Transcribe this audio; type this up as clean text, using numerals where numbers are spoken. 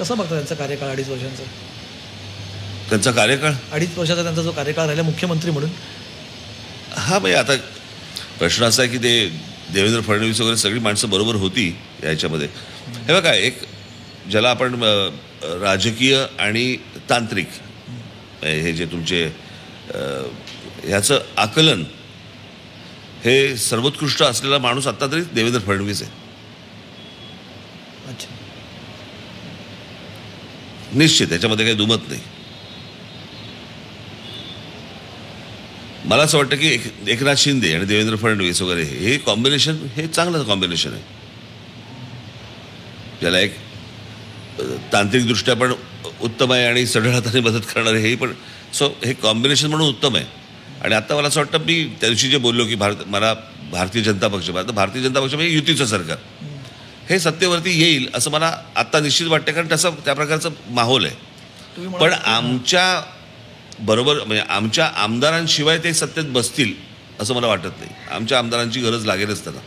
कसं बघता त्यांचा कार्यकाळ 2.5 वर्षांचा? त्यांचा कार्यकाळ 2.5 वर्षाचा त्यांचा जो कार्यकाळ राहिला मुख्यमंत्री म्हणून. हा म्हणजे आता प्रश्न असा आहे की ते देवेंद्र फडणवीस वगैरे सगळी माणसं बरोबर होती याच्यामध्ये. हे बघा, एक ज्याला आपण राजकीय आणि तांत्रिक हे जे तुमचे ह्याचं आकलन हे सर्वोत्कृष्ट असलेला माणूस आत्ता तरी देवेंद्र फडणवीस आहे. अच्छा. निश्चित, त्याच्यामध्ये काही दुमत नाही. मला असं वाटतं की एकनाथ शिंदे आणि देवेंद्र फडणवीस वगैरे हे कॉम्बिनेशन हे चांगलं कॉम्बिनेशन आहे, ज्याला एक तांत्रिकदृष्ट्या पण उत्तम आहे आणि सढळ हाताने मदत करणारे हे पण. सो हे कॉम्बिनेशन म्हणून उत्तम आहे. आणि आता मला असं वाटतं, मी त्या दिवशी जे बोललो की मला भारतीय जनता पक्ष म्हणजे युतीचं सरकार हे सत्तेवरती येईल असं मला आत्ता निश्चित वाटतं, कारण त्या प्रकारचं माहोल आहे. पण आमच्या बरोबर म्हणजे आमच्या आमदारांशिवाय ते सत्तेत बसतील असं मला वाटत नाही. आमच्या आमदारांची गरज लागेलच त्यांना.